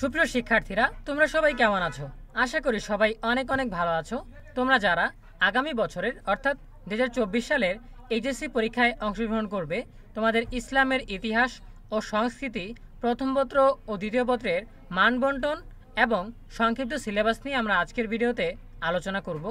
সুপ্রিয় শিক্ষার্থীরা, তোমরা সবাই কেমন আছো? আশা করি সবাই অনেক অনেক ভালো আছো। তোমরা যারা আগামী বছরের অর্থাৎ 2024 সালের এইচএসসি পরীক্ষায় অংশগ্রহণ করবে, তোমাদের ইসলামের ইতিহাস ও সংস্কৃতি প্রথম পত্র ও দ্বিতীয় পত্রের মান বন্টন এবং সংক্ষিপ্ত সিলেবাস নিয়ে আমরা আজকের ভিডিওতে আলোচনা করব।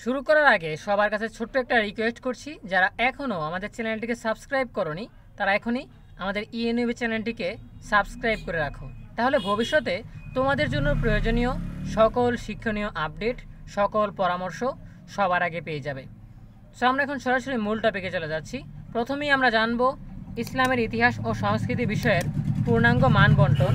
শুরু করার আগে সবার কাছে ছোট্ট একটা রিকোয়েস্ট করছি, যারা এখনও আমাদের চ্যানেলটিকে সাবস্ক্রাইব করনি তারা এখনই আমাদের ইএনইউবি চ্যানেলটিকে সাবস্ক্রাইব করে রাখো। তাহলে ভবিষ্যতে তোমাদের জন্য প্রয়োজনীয় সকল শিক্ষণীয় আপডেট, সকল পরামর্শ সবার আগে পেয়ে যাবে। সো আমরা এখন সরাসরি মূল টপিকে চলে যাচ্ছি। প্রথমেই আমরা জানব ইসলামের ইতিহাস ও সংস্কৃতি বিষয়ের পূর্ণাঙ্গ মান বন্টন।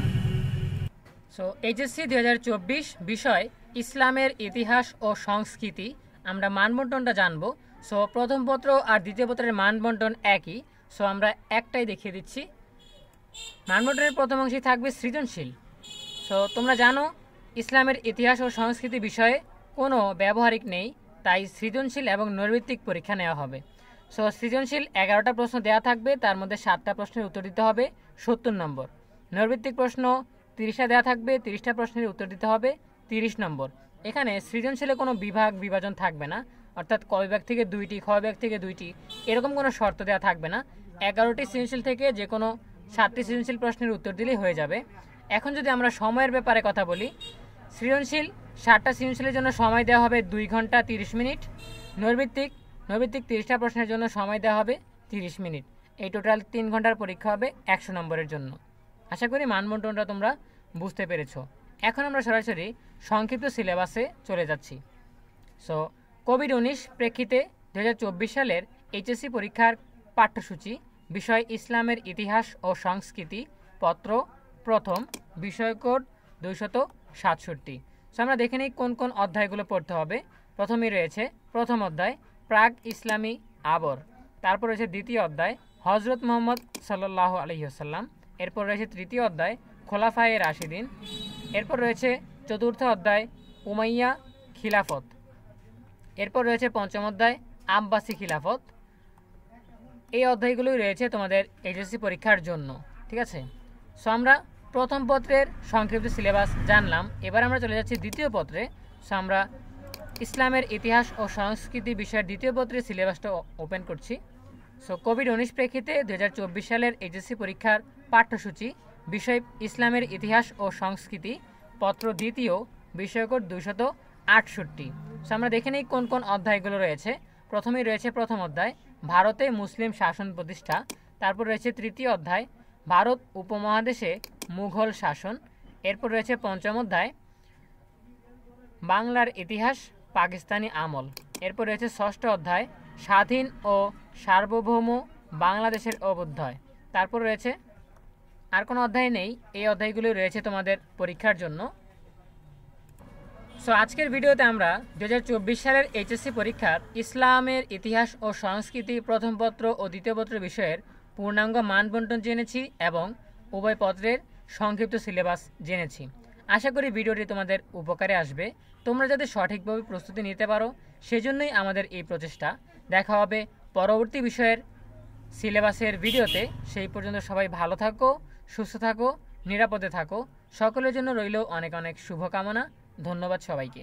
সো এইচএসসি 2024 বিষয় ইসলামের ইতিহাস ও সংস্কৃতি, আমরা মান বন্টনটা জানব। সো প্রথম পত্র আর দ্বিতীয় পত্রের মান বন্টন একই। সো আমরা একটাই দেখিয়ে দিচ্ছি। মান বন্টনের প্রথম অংশে থাকবে সৃজনশীল। সো তোমরা জানো ইসলামের ইতিহাস ও সংস্কৃতি বিষয়ে কোনো ব্যবহারিক নেই, তাই সৃজনশীল এবং নৈর্ভিত্তিক পরীক্ষা নেওয়া হবে। সো সৃজনশীল 11টা প্রশ্ন দেওয়া থাকবে, তার মধ্যে 7টা প্রশ্নের উত্তর দিতে হবে 70 নম্বর। নৈর্ভিত্তিক প্রশ্ন 30টা দেওয়া থাকবে, 30টা প্রশ্নের উত্তর দিতে হবে 30 নম্বর। এখানে সৃজনশীলে কোনো বিভাজন থাকবে না, অর্থাৎ ক বিভাগ থেকে 2টি, খ বিভাগ থেকে 2টি, এরকম কোনো শর্ত দেওয়া থাকবে না। 11টি সৃজনশীল থেকে যে কোনো 7টি সৃজনশীল প্রশ্নের উত্তর দিলেই হয়ে যাবে। এখন যদি আমরা সময়ের ব্যাপারে কথা বলি, সৃজনশীল 7টা সৃজনশীলের জন্য সময় দেওয়া হবে 2 ঘন্টা 30 মিনিট। নৈর্ভিত্তিক 30টা প্রশ্নের জন্য সময় দেওয়া হবে 30 মিনিট। এই টোটাল 3 ঘন্টার পরীক্ষা হবে 100 নম্বরের জন্য। আশা করি মানবন্টনটা তোমরা বুঝতে পেরেছো। এখন আমরা সরাসরি সংক্ষিপ্ত সিলেবাসে চলে যাচ্ছি। সো কোভিড-19 প্রেক্ষিতে 2024 সালের এইচএসসি পরীক্ষার পাঠ্যসূচি বিষয় ইসলামের ইতিহাস ও সংস্কৃতি, পত্র প্রথম, বিষয় কোড 267। সো আমরা দেখে নিই কোন কোন অধ্যায়গুলো পড়তে হবে। প্রথমেই রয়েছে প্রথম অধ্যায় প্রাক ইসলামী আবর, তারপর রয়েছে দ্বিতীয় অধ্যায় হজরত মুহাম্মদ সাল্লাল্লাহু আলাইহি ওয়াসাল্লাম, এরপর রয়েছে তৃতীয় অধ্যায় খোলাফায়ে রাশিদিন, এরপর রয়েছে চতুর্থ অধ্যায় উমাইয়া খিলাফত, এরপর রয়েছে পঞ্চম অধ্যায় আব্বাসী খিলাফত। এই অধ্যায়গুলোই রয়েছে তোমাদের এইচএসসি পরীক্ষার জন্য, ঠিক আছে। সো আমরা প্রথম পত্রের সংক্ষিপ্ত সিলেবাস জানলাম। এবার আমরা চলে যাচ্ছি দ্বিতীয় পত্রে। সো আমরা ইসলামের ইতিহাস ও সংস্কৃতি বিষয়ের দ্বিতীয় পত্রের সিলেবাসটা ওপেন করছি। সো কোভিড-19 প্রেক্ষিতে 2024 সালের এইচএসসি পরীক্ষার পাঠ্যসূচি বিষয় ইসলামের ইতিহাস ও সংস্কৃতি, পত্র দ্বিতীয়, বিষয় কোড 268। সো আমরা দেখে নিই কোন কোন অধ্যায়গুলো রয়েছে। প্রথমেই রয়েছে প্রথম অধ্যায় ভারতে মুসলিম শাসন প্রতিষ্ঠা, তারপর রয়েছে তৃতীয় অধ্যায় ভারত উপমহাদেশে মুঘল শাসন, এরপর রয়েছে পঞ্চম অধ্যায় বাংলার ইতিহাস পাকিস্তানি আমল, এরপর রয়েছে ষষ্ঠ অধ্যায় স্বাধীন ও সার্বভৌম বাংলাদেশের অভ্যুদয়, তারপর রয়েছে আর কোনো অধ্যায় নেই। এই অধ্যায়গুলো রয়েছে তোমাদের পরীক্ষার জন্য। সো আজকের ভিডিওতে আমরা 2024 সালের এইচএসসি পরীক্ষার ইসলামের ইতিহাস ও সংস্কৃতি প্রথম পত্র ও দ্বিতীয় পত্র বিষয়ের পূর্ণাঙ্গ মান বন্টন জেনেছি এবং উভয় পত্রের সংক্ষিপ্ত সিলেবাস জেনেছি। আশা করি ভিডিওটি তোমাদের উপকারে আসবে, তোমরা যাতে সঠিকভাবে প্রস্তুতি নিতে পারো সেজন্যই আমাদের এই প্রচেষ্টা। দেখা হবে পরবর্তী বিষয়ের সিলেবাসের ভিডিওতে। সেই পর্যন্ত সবাই ভালো থাকো, সুস্থ থাকো, নিরাপদে থাকো। সকলের জন্য রইল অনেক অনেক শুভকামনা। ধন্যবাদ সবাইকে।